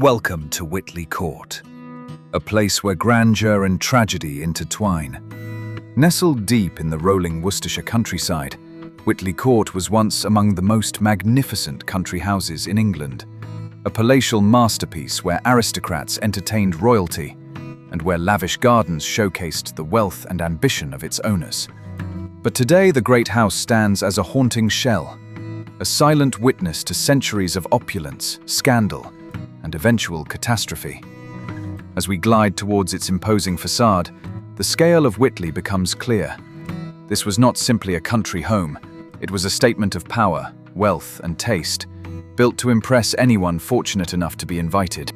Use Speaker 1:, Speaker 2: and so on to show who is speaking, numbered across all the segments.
Speaker 1: Welcome to Witley Court, a place where grandeur and tragedy intertwine. Nestled deep in the rolling Worcestershire countryside, Witley Court was once among the most magnificent country houses in England, a palatial masterpiece where aristocrats entertained royalty and where lavish gardens showcased the wealth and ambition of its owners. But today the great house stands as a haunting shell, a silent witness to centuries of opulence, scandal, and eventual catastrophe. As we glide towards its imposing facade, the scale of Witley becomes clear. This was not simply a country home, it was a statement of power, wealth, and taste, built to impress anyone fortunate enough to be invited.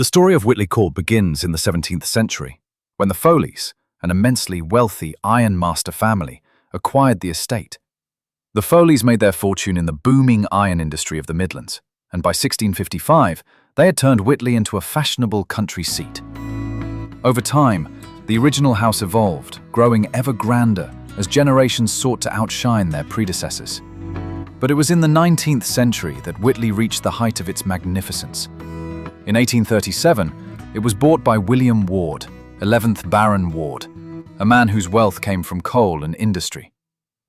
Speaker 2: The story of Witley Court begins in the 17th century, when the Foleys, an immensely wealthy ironmaster family, acquired the estate. The Foleys made their fortune in the booming iron industry of the Midlands, and by 1655, they had turned Witley into a fashionable country seat. Over time, the original house evolved, growing ever grander as generations sought to outshine their predecessors. But it was in the 19th century that Witley reached the height of its magnificence. In 1837, it was bought by William Ward, 11th Baron Ward, a man whose wealth came from coal and industry.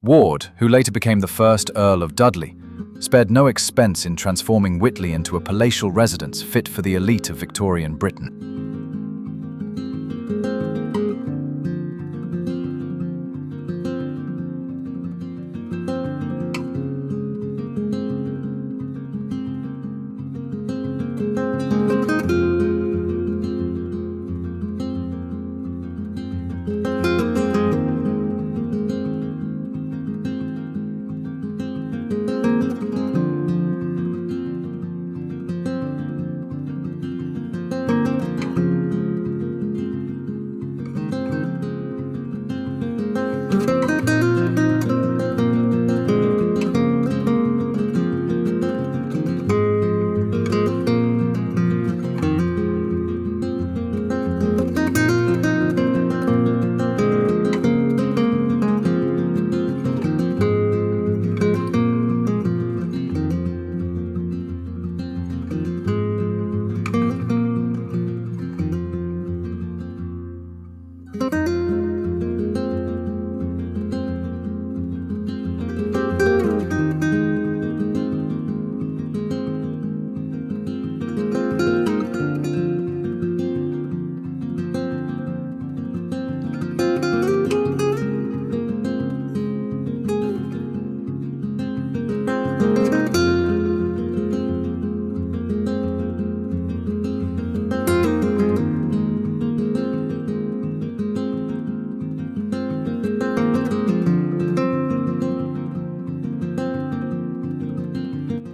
Speaker 2: Ward, who later became the first Earl of Dudley, spared no expense in transforming Witley into a palatial residence fit for the elite of Victorian Britain.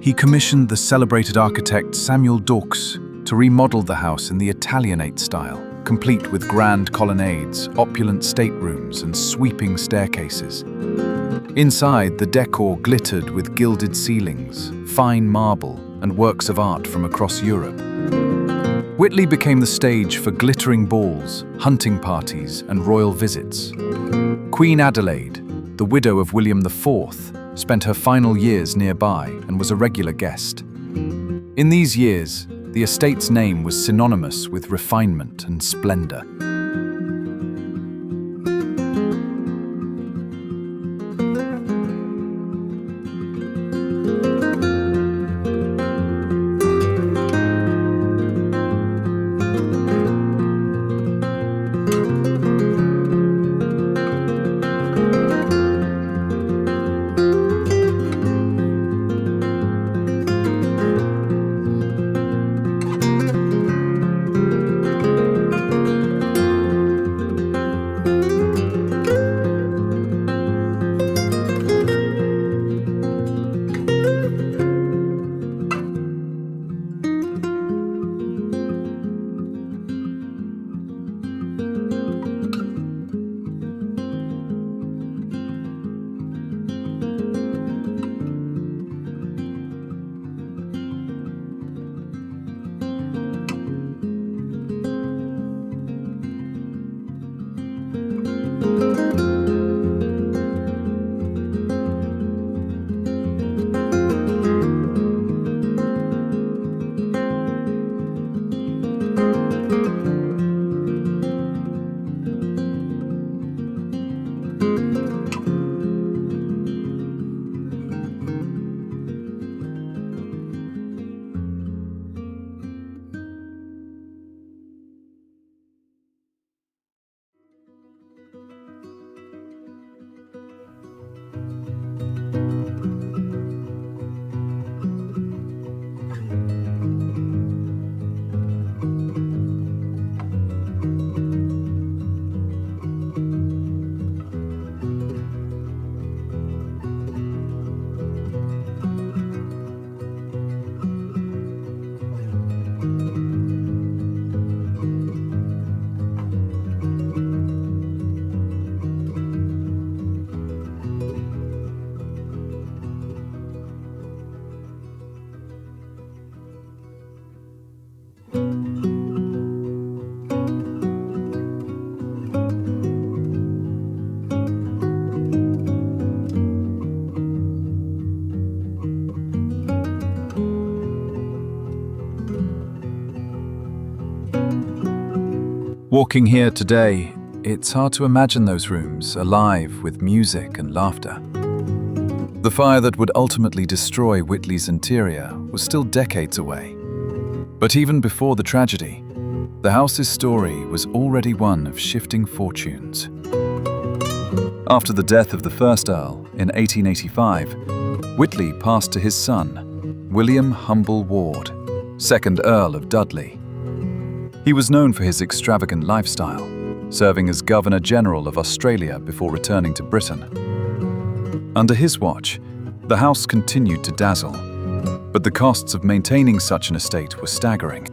Speaker 2: He commissioned the celebrated architect Samuel Dawkes to remodel the house in the Italianate style, complete with grand colonnades, opulent staterooms, and sweeping staircases. Inside, the decor glittered with gilded ceilings, fine marble, and works of art from across Europe. Witley became the stage for glittering balls, hunting parties, and royal visits. Queen Adelaide, the widow of William IV,
Speaker 1: spent her final years nearby and was a regular guest. In these years, the estate's name was synonymous with refinement and splendour. Walking here today, it's hard to imagine those rooms alive with music and laughter. The fire that would ultimately destroy Witley's interior was still decades away. But even before the tragedy, the house's story was already one of shifting fortunes. After the death of the first Earl in 1885, Witley passed to his son, William Humble Ward, 2nd Earl of Dudley. He was known for his extravagant lifestyle, serving as Governor-General of Australia before returning to Britain. Under his watch, the house continued to dazzle, but the costs of maintaining such an estate were staggering.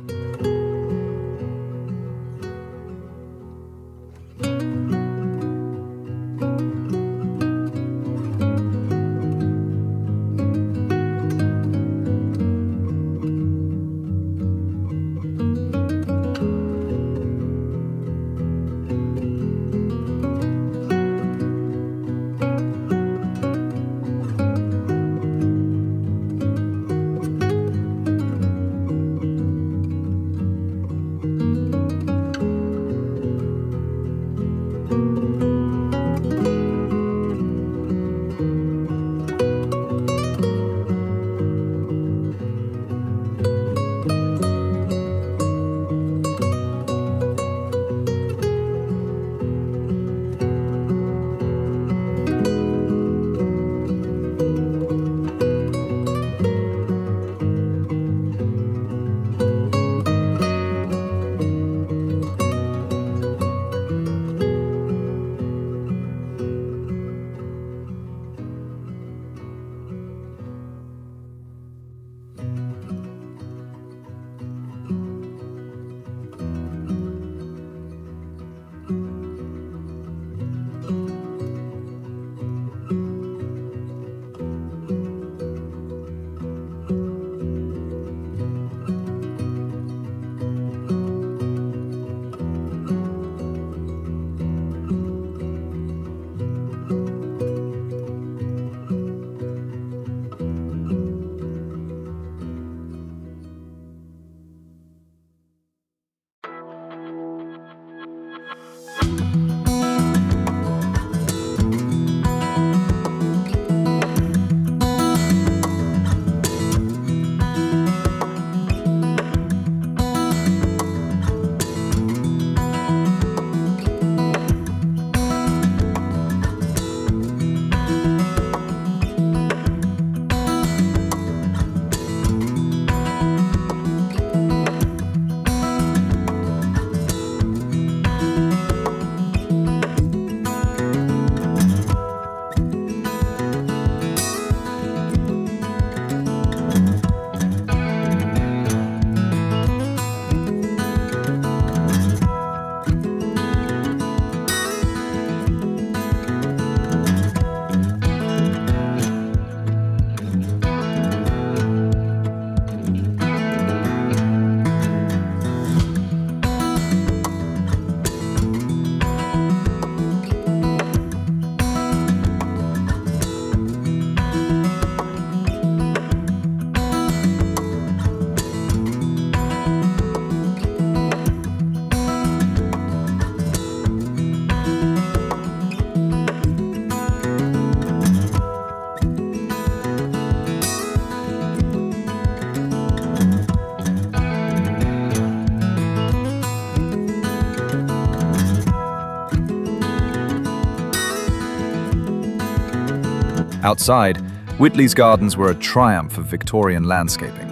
Speaker 2: Outside, Witley's gardens were a triumph of Victorian landscaping.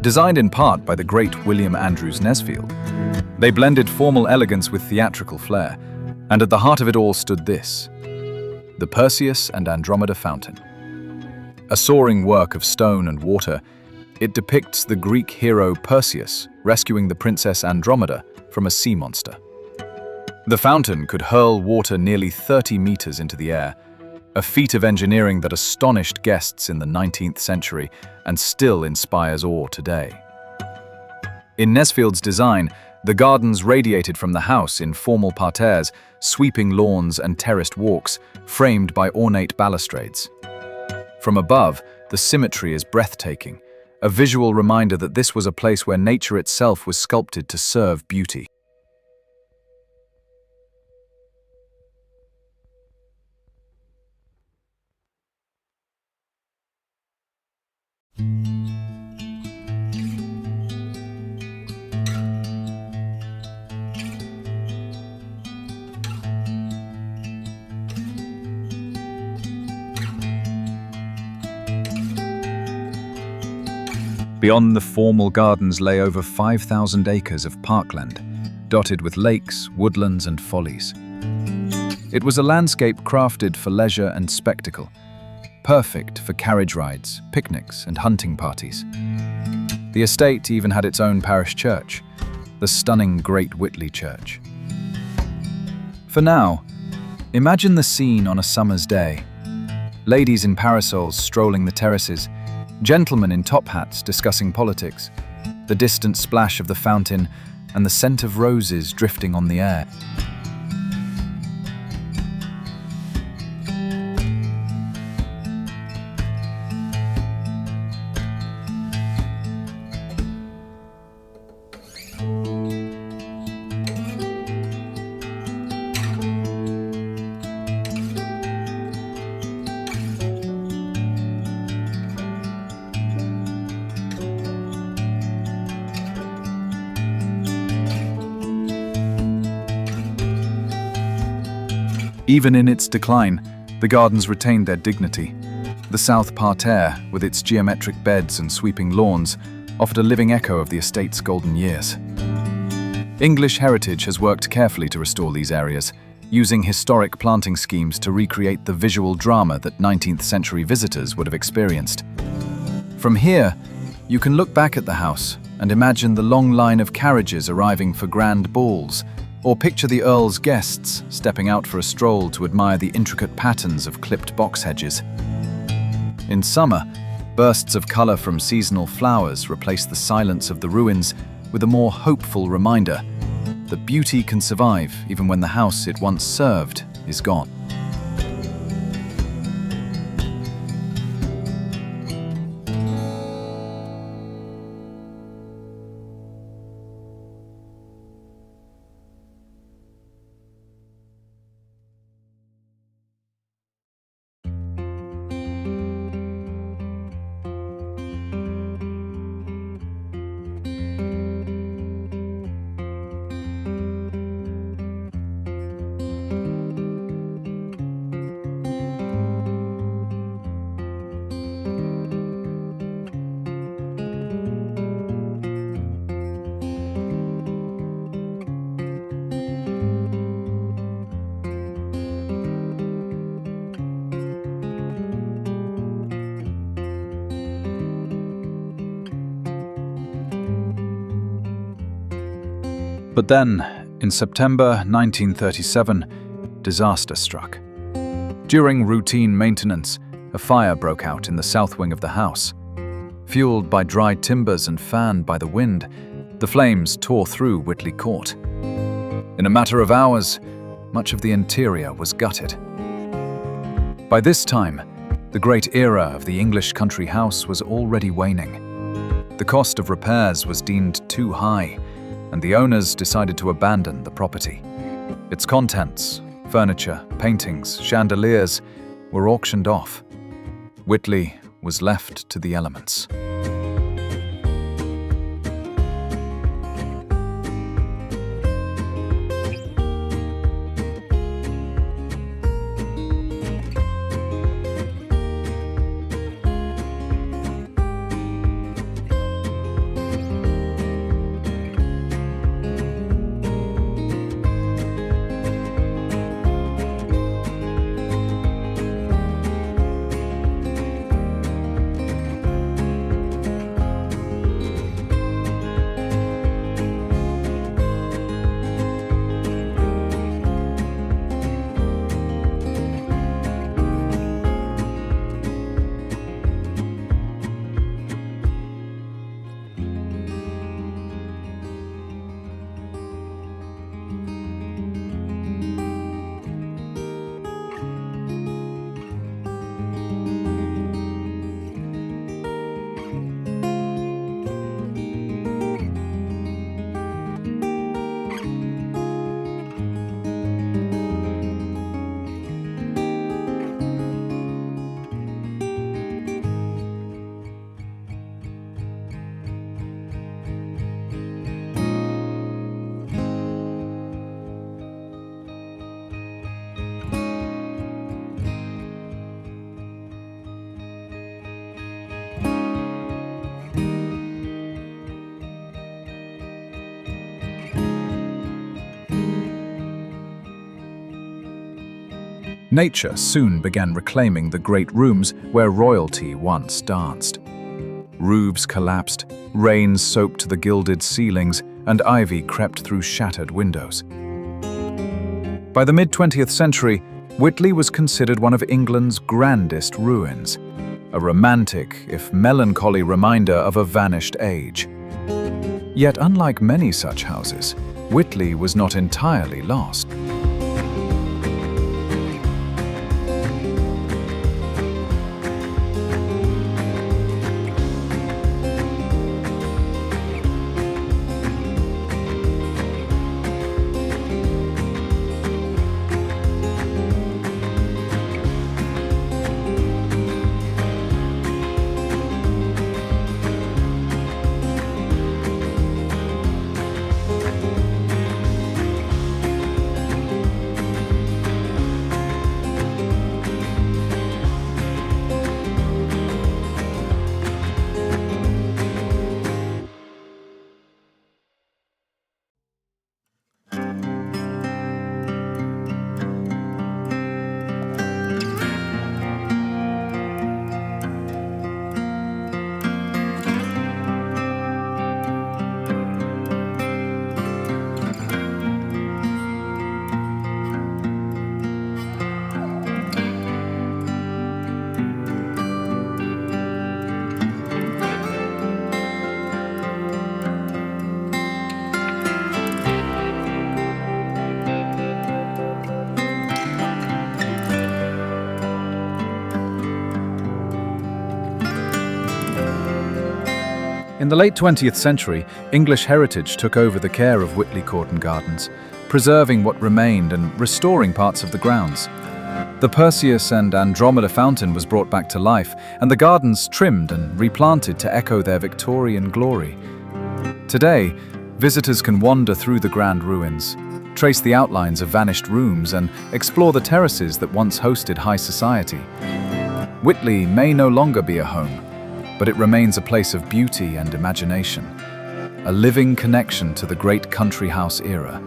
Speaker 2: Designed in part by the great William Andrews Nesfield, they blended formal elegance with theatrical flair, and at the heart of it all stood this: the Perseus and Andromeda Fountain. A soaring work of stone and water, it depicts the Greek hero Perseus rescuing the princess Andromeda from a sea monster. The fountain could hurl water nearly 30 meters into the air, a feat of engineering that astonished guests in the 19th century and still inspires awe today. In Nesfield's design, the gardens radiated from the house in formal parterres, sweeping lawns and terraced walks, framed by ornate balustrades. From above, the symmetry is breathtaking, a visual reminder that this was a place where nature itself was sculpted to serve beauty. Beyond the formal gardens lay over 5,000 acres of parkland, dotted with lakes, woodlands and follies. It was a landscape crafted for leisure and spectacle, perfect for carriage rides, picnics and hunting parties. The estate even had its own parish church, the stunning Great Witley Church. For now, imagine the scene on a summer's day. Ladies in parasols strolling the terraces, gentlemen in top hats discussing politics, the distant splash of the fountain and the scent of roses drifting on the air. Even in its decline, the gardens retained their dignity. The south parterre, with its geometric beds and sweeping lawns, offered a living echo of the estate's golden years. English heritage has worked carefully to restore these areas, using historic planting schemes to recreate the visual drama that 19th century visitors would have experienced. From here, you can look back at the house and imagine the long line of carriages arriving for grand balls, or picture the Earl's guests stepping out for a stroll to admire the intricate patterns of clipped box hedges. In summer, bursts of colour from seasonal flowers replace the silence of the ruins with a more hopeful reminder that beauty can survive even when the house it once served is gone. But then, in September 1937, disaster struck. During routine maintenance, a fire broke out in the south wing of the house. Fueled by dry timbers and fanned by the wind, the flames tore through Witley Court. In a matter of hours, much of the interior was gutted. By this time, the great era of the English country house was already waning. The cost of repairs was deemed too high, and the owners decided to abandon the property. Its contents, furniture, paintings, chandeliers, were auctioned off. Witley was left to the elements. Nature soon began reclaiming the great rooms where royalty once danced. Roofs collapsed, rain soaked the gilded ceilings, and ivy crept through shattered windows. By the mid-20th century, Witley was considered one of England's grandest ruins, a romantic, if melancholy reminder of a vanished age. Yet unlike many such houses, Witley was not entirely lost. In the late 20th century, English heritage took over the care of Witley Court and Gardens, preserving what remained and restoring parts of the grounds. The Perseus and Andromeda Fountain was brought back to life, and the gardens trimmed and replanted to echo their Victorian glory. Today, visitors can wander through the grand ruins, trace the outlines of vanished rooms, and explore the terraces that once hosted high society. Witley may no longer be a home, but it remains a place of beauty and imagination, a living connection to the great country house era.